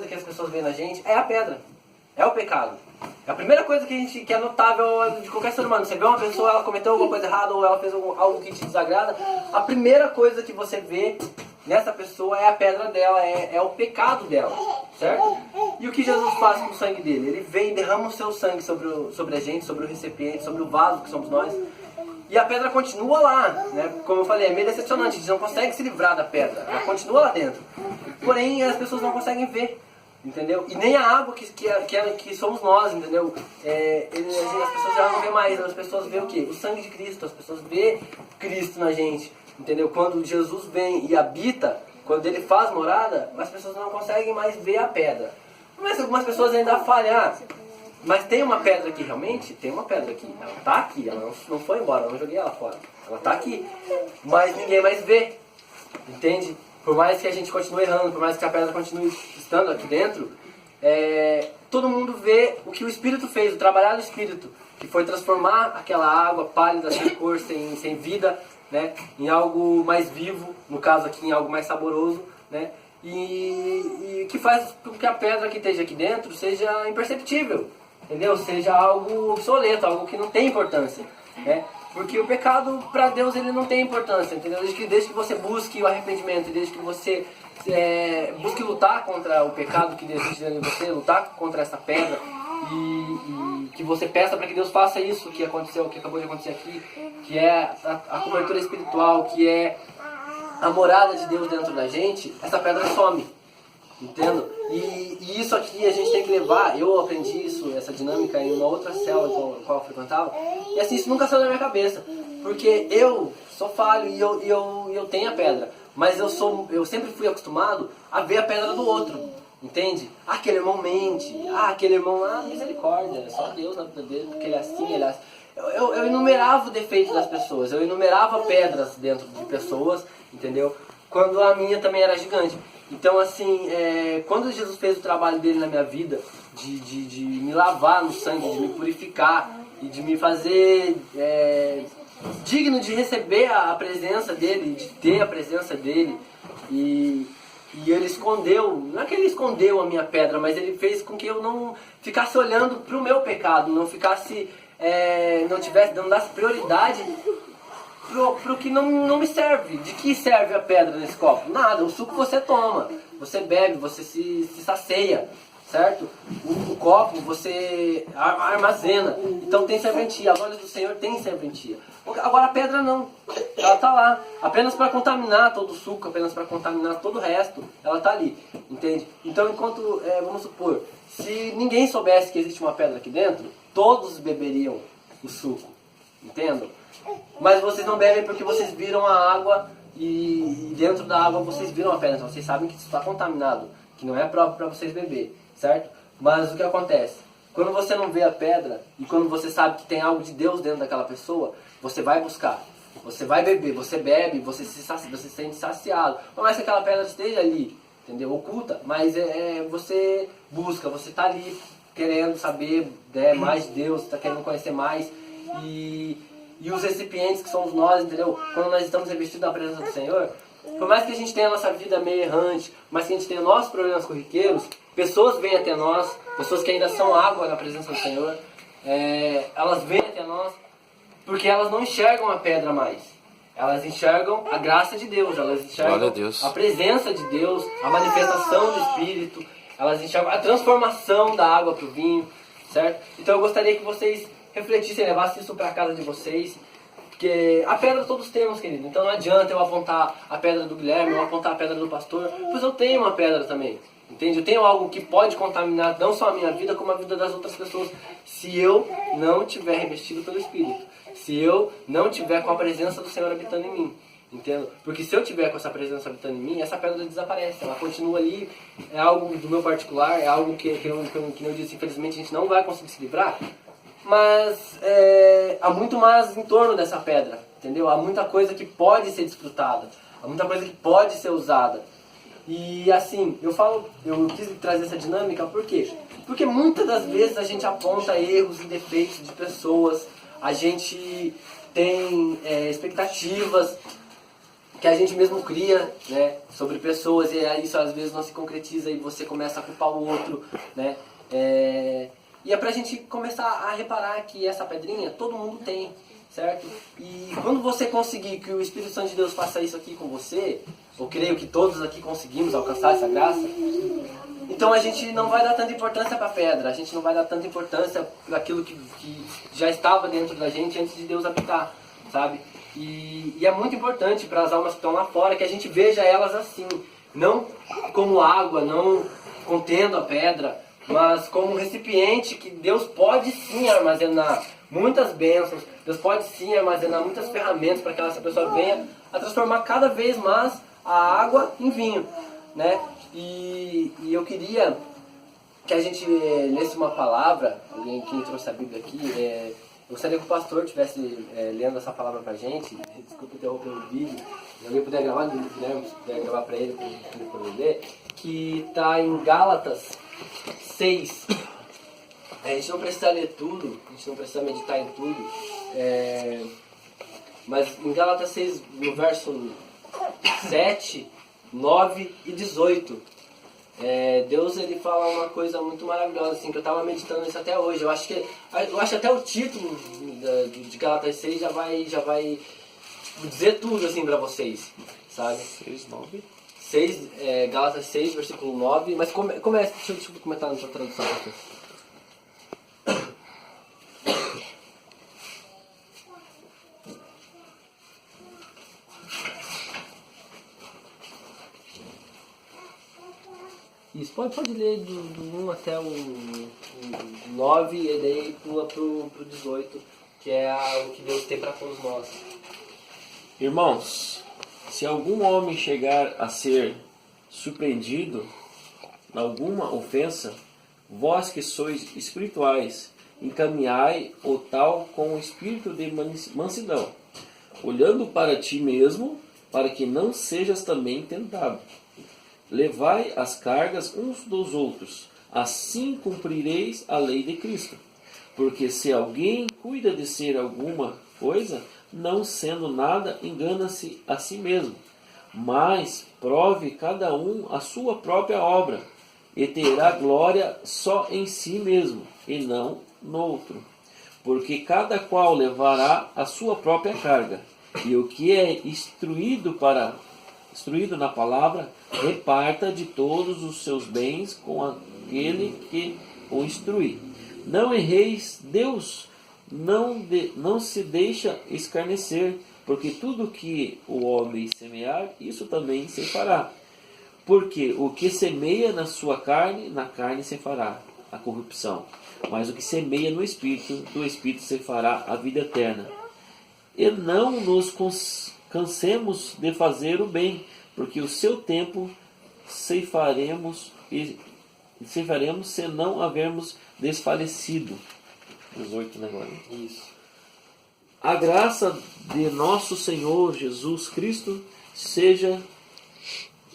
que as pessoas veem na gente é a pedra. É o pecado. É a primeira coisa que é notável de qualquer ser humano. Você vê uma pessoa, ela cometeu alguma coisa errada ou ela fez algo que te desagrada, a primeira coisa que você vê nessa pessoa é a pedra dela, é o pecado dela, certo? E o que Jesus faz com o sangue dele? Ele vem e derrama o seu sangue sobre a gente, sobre o recipiente, sobre o vaso que somos nós. E a pedra continua lá, né? Como eu falei, é meio decepcionante, a gente não consegue se livrar da pedra, ela continua lá dentro. Porém, as pessoas não conseguem ver, entendeu? E nem a água que somos nós, entendeu? As pessoas já não vê mais, as pessoas vê o quê? O sangue de Cristo, as pessoas vê Cristo na gente, entendeu? Quando Jesus vem e habita, quando ele faz morada, as pessoas não conseguem mais ver a pedra. Mas algumas pessoas ainda falham. Mas tem uma pedra aqui realmente? Tem uma pedra aqui. Ela está aqui, ela não foi embora, eu não joguei ela fora. Ela está aqui. Mas ninguém mais vê. Entende? Por mais que a gente continue errando, por mais que a pedra continue estando aqui dentro, todo mundo vê o que o Espírito fez, o trabalhar do Espírito, que foi transformar aquela água pálida, sem cor, sem vida, né, em algo mais vivo, no caso aqui em algo mais saboroso, né, e que faz com que a pedra que esteja aqui dentro seja imperceptível, entendeu? Seja algo obsoleto, algo que não tem importância, né? Porque o pecado para Deus ele não tem importância, entendeu? Desde que você busque o arrependimento, desde que você busque lutar contra o pecado que Deus está em você, lutar contra essa pedra e que você peça para que Deus faça isso que aconteceu, que acabou de acontecer aqui, que é a cobertura espiritual, que é a morada de Deus dentro da gente, essa pedra some, entendo? E isso aqui a gente tem que levar, eu aprendi isso, essa dinâmica em uma outra célula com a qual eu frequentava, e assim, isso nunca saiu da minha cabeça, porque eu sou falho e eu tenho a pedra, mas eu sempre fui acostumado a ver a pedra do outro, entende? Aquele irmão mente, aquele irmão, misericórdia, é só Deus na vida dele, porque ele é assim, ele é assim. Eu enumerava o defeito das pessoas, eu enumerava pedras dentro de pessoas, entendeu? Quando a minha também era gigante. Então, assim, quando Jesus fez o trabalho dele na minha vida, de me lavar no sangue, de me purificar e de me fazer digno de receber a presença dele, de ter a presença dele, e ele escondeu, não é que ele escondeu a minha pedra, mas ele fez com que eu não ficasse olhando para o meu pecado, não ficasse, não dasse prioridade pro que não me serve. De que serve a pedra nesse copo? Nada, o suco você toma, você bebe, você se sacia, certo? O copo você armazena, então tem serventia, as olhos do Senhor tem serventia. Agora a pedra não, ela está lá, apenas para contaminar todo o suco, apenas para contaminar todo o resto, ela está ali, entende? Então enquanto, vamos supor, se ninguém soubesse que existe uma pedra aqui dentro, todos beberiam o suco, entendem? Mas vocês não bebem porque vocês viram a água e dentro da água vocês viram a pedra, então vocês sabem que isso está contaminado, que não é próprio para vocês beber, certo? Mas o que acontece? Quando você não vê a pedra e quando você sabe que tem algo de Deus dentro daquela pessoa, você vai buscar, você vai beber, você bebe, você se sente saciado. Por mais que aquela pedra esteja ali, entendeu? Oculta, mas você busca, você está ali querendo saber mais de Deus, está querendo conhecer mais. E os recipientes que somos nós, entendeu? Quando nós estamos revestidos da presença do Senhor, por mais que a gente tenha a nossa vida meio errante, mas que a gente tenha nossos problemas corriqueiros, pessoas vêm até nós, pessoas que ainda são água na presença do Senhor, elas vêm até nós porque elas não enxergam a pedra mais. Elas enxergam a graça de Deus, elas enxergam a presença de Deus, a manifestação do Espírito, elas enxergam a transformação da água para o vinho, certo? Então eu gostaria que vocês refletissem, levassem isso para casa de vocês, porque a pedra todos temos, querido. Então não adianta eu apontar a pedra do Guilherme, eu apontar a pedra do pastor, pois eu tenho uma pedra também, entende? Eu tenho algo que pode contaminar não só a minha vida, como a vida das outras pessoas, se eu não tiver revestido pelo Espírito, se eu não tiver com a presença do Senhor habitando em mim, entendo? Porque se eu tiver com essa presença habitando em mim, essa pedra desaparece, ela continua ali, é algo do meu particular, é algo que eu disse, infelizmente a gente não vai conseguir se livrar, mas há muito mais em torno dessa pedra, entendeu? Há muita coisa que pode ser desfrutada, há muita coisa que pode ser usada. E assim, eu quis trazer essa dinâmica, por quê? Porque muitas das vezes a gente aponta erros e defeitos de pessoas, a gente tem expectativas, que a gente mesmo cria, né, sobre pessoas, e aí isso às vezes não se concretiza e você começa a culpar o outro, né? E é pra gente começar a reparar que essa pedrinha todo mundo tem, certo? E quando você conseguir que o Espírito Santo de Deus faça isso aqui com você, eu creio que todos aqui conseguimos alcançar essa graça, então a gente não vai dar tanta importância para a pedra, a gente não vai dar tanta importância para aquilo que já estava dentro da gente antes de Deus habitar, sabe? E é muito importante para as almas que estão lá fora que a gente veja elas assim, não como água, não contendo a pedra, mas como um recipiente que Deus pode sim armazenar muitas bênçãos, Deus pode sim armazenar muitas ferramentas para que essa pessoa venha a transformar cada vez mais a água em vinho, né? E eu queria que a gente lesse uma palavra, alguém que trouxe a Bíblia aqui, eu gostaria que o pastor estivesse lendo essa palavra pra gente, desculpa interromper o vídeo, se alguém puder gravar, Guilherme, se puder gravar pra ele, para ele poder ler, que está em Gálatas 6. A gente não precisa ler tudo, a gente não precisa meditar em tudo, mas em Gálatas 6, no verso 7, 9 e 18, Deus ele fala uma coisa muito maravilhosa, assim, que eu estava meditando isso até hoje. Eu acho até o título de Gálatas 6 já vai tipo, dizer tudo assim para vocês, sabe? 6, 9. 6, Gálatas 6, versículo 9, mas comece, deixa eu comentar na sua tradução. Isso, pode ler do 1 até o 9 e daí pula pro 18, que é o que Deus tem para todos nós. Irmãos, se algum homem chegar a ser surpreendido em alguma ofensa, vós que sois espirituais, encaminhai o tal com o espírito de mansidão, olhando para ti mesmo, para que não sejas também tentado. Levai as cargas uns dos outros, assim cumprireis a lei de Cristo. Porque se alguém cuida de ser alguma coisa, não sendo nada, engana-se a si mesmo. Mas prove cada um a sua própria obra, e terá glória só em si mesmo, e não no outro. Porque cada qual levará a sua própria carga, e o que é instruído na palavra, reparta de todos os seus bens com aquele que o instrui. Não erreis, Deus não se deixa escarnecer, porque tudo que o homem semear, isso também se fará. Porque o que semeia na sua carne, na carne se fará a corrupção. Mas o que semeia no Espírito, do Espírito se fará a vida eterna. E não nos cansemos de fazer o bem, porque o seu tempo ceifaremos se não havermos desfalecido. 18 agora. Isso. A graça de nosso Senhor Jesus Cristo seja,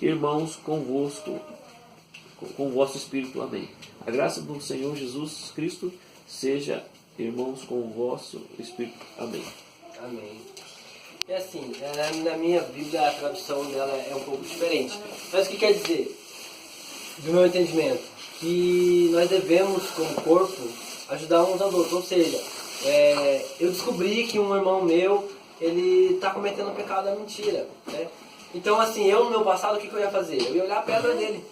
irmãos, convosco, com o vosso espírito. Amém. A graça do Senhor Jesus Cristo seja, irmãos, com o vosso espírito. Amém. Amém. É assim, na minha Bíblia a tradução dela é um pouco diferente. Mas o que quer dizer? Do meu entendimento, que nós devemos, como corpo, ajudar uns aos outros. Ou seja, eu descobri que um irmão meu, ele está cometendo o pecado da mentira, né? Então, assim, eu no meu passado, o que eu ia fazer? Eu ia olhar a pedra dele,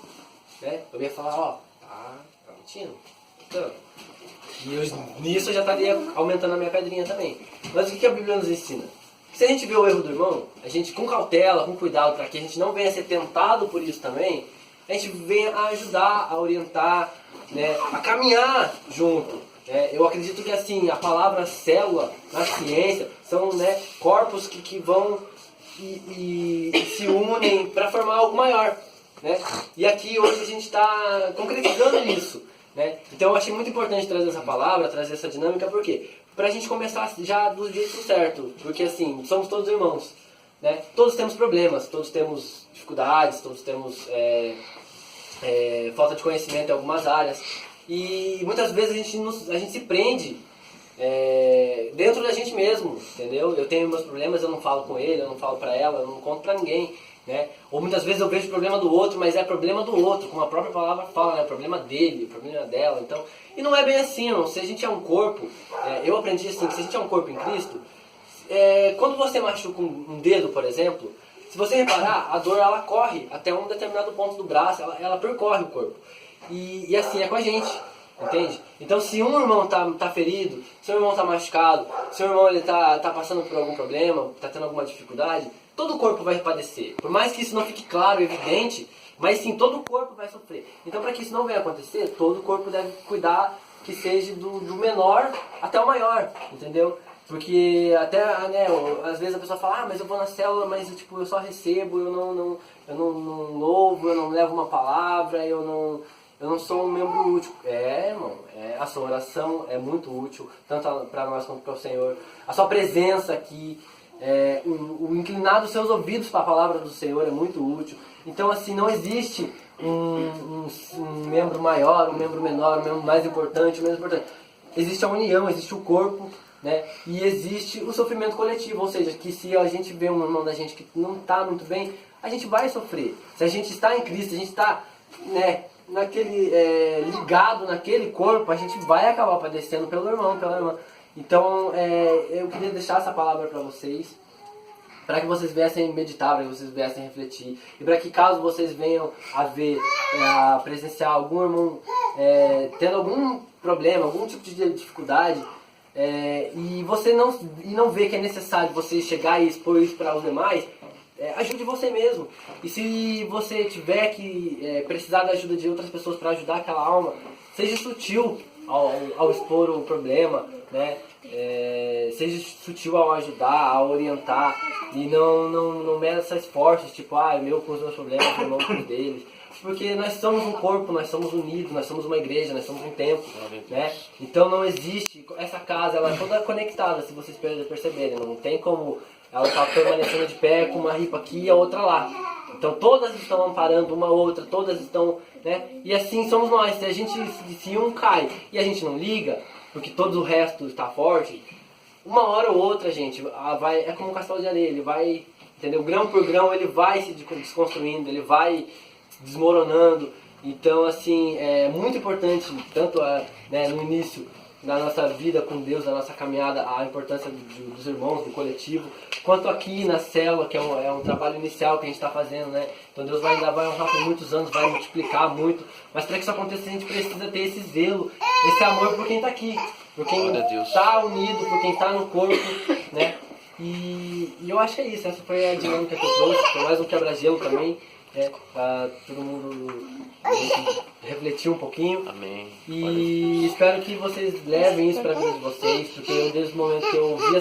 né? Eu ia falar, ó, tá mentindo? Então, e nisso eu já estaria aumentando a minha pedrinha também. Mas o que a Bíblia nos ensina? Se a gente vê o erro do irmão, a gente com cautela, com cuidado, para que a gente não venha a ser tentado por isso também, a gente venha a ajudar, a orientar, né, a caminhar junto. Eu acredito que assim, a palavra célula na ciência são, né, corpos que vão e se unem para formar algo maior, né? E aqui hoje a gente está concretizando isso, né? Então eu achei muito importante trazer essa palavra, trazer essa dinâmica, por quê? Pra gente começar já do jeito certo, porque assim, somos todos irmãos, né? Todos temos problemas, todos temos dificuldades, todos temos falta de conhecimento em algumas áreas, e muitas vezes a gente se prende dentro da gente mesmo, entendeu? Eu tenho meus problemas, eu não falo com ele, eu não falo pra ela, eu não conto pra ninguém, né? Ou muitas vezes eu vejo o problema do outro, mas é problema do outro, como a própria palavra fala, né? O problema dele, o problema dela, então... E não é bem assim, não. Se a gente é um corpo, eu aprendi assim, que se a gente é um corpo em Cristo, quando você machuca um dedo, por exemplo, se você reparar, a dor ela corre até um determinado ponto do braço, ela percorre o corpo. E assim é com a gente. Entende? Então se um irmão tá ferido, se um irmão tá machucado, se um irmão ele tá passando por algum problema, tá tendo alguma dificuldade, todo o corpo vai padecer. Por mais que isso não fique claro e evidente, mas sim, todo o corpo vai sofrer. Então para que isso não venha acontecer, todo o corpo deve cuidar que seja do menor até o maior, entendeu? Porque até, né, às vezes a pessoa fala, mas eu vou na célula, mas tipo, eu só recebo, eu não louvo, eu não levo uma palavra, eu não sou um membro útil. Irmão, a sua oração é muito útil, tanto para nós quanto para o Senhor. A sua presença aqui, o inclinar dos seus ouvidos para a palavra do Senhor é muito útil. Então, assim, não existe um membro maior, um membro menor, um membro mais importante, um menos importante. Existe a união, existe o corpo, né? E existe o sofrimento coletivo, ou seja, que se a gente vê um irmão da gente que não está muito bem, a gente vai sofrer. Se a gente está em Cristo, a gente está, né, ligado naquele corpo, a gente vai acabar padecendo pelo irmão, pela irmã. Então, eu queria deixar essa palavra para vocês, para que vocês viessem meditar, para que vocês viessem refletir, e para que caso vocês venham a ver, a presenciar algum irmão tendo algum problema, algum tipo de dificuldade, e você não vê que é necessário você chegar e expor isso para os demais, ajude você mesmo. E se você tiver que precisar da ajuda de outras pessoas para ajudar aquela alma, seja sutil ao expor o problema, né? Seja sutil ao ajudar, ao orientar, e não meça esforços, tipo, meu com os meus problemas, meu irmão com os deles. Porque nós somos um corpo, nós somos unidos, nós somos uma igreja, nós somos um templo, né? Então não existe, essa casa ela é toda conectada, se vocês perceberem, não tem como ela estar permanecendo de pé com uma ripa aqui e a outra lá. Então todas estão amparando uma outra, todas estão, né? E assim somos nós, se um cai e a gente não liga, porque todo o resto está forte, uma hora ou outra, gente, é como um castelo de areia, ele vai, entendeu? Grão por grão ele vai se desconstruindo, ele vai desmoronando. Então, assim, é muito importante, tanto no início da nossa vida com Deus, da nossa caminhada, a importância dos irmãos, do coletivo, quanto aqui na célula, que é um trabalho inicial que a gente está fazendo, né? Então Deus ainda vai honrar por muitos anos, vai multiplicar muito, mas para que isso aconteça a gente precisa ter esse zelo, esse amor por quem está aqui, por quem está unido, por quem está no corpo, né? E eu acho que é isso, essa foi a dinâmica que eu trouxe, foi mais um quebra-gelo também, para todo mundo refletir um pouquinho. Amém. E espero que vocês levem isso para a vida de vocês, porque eu, desde o momento que eu ouvi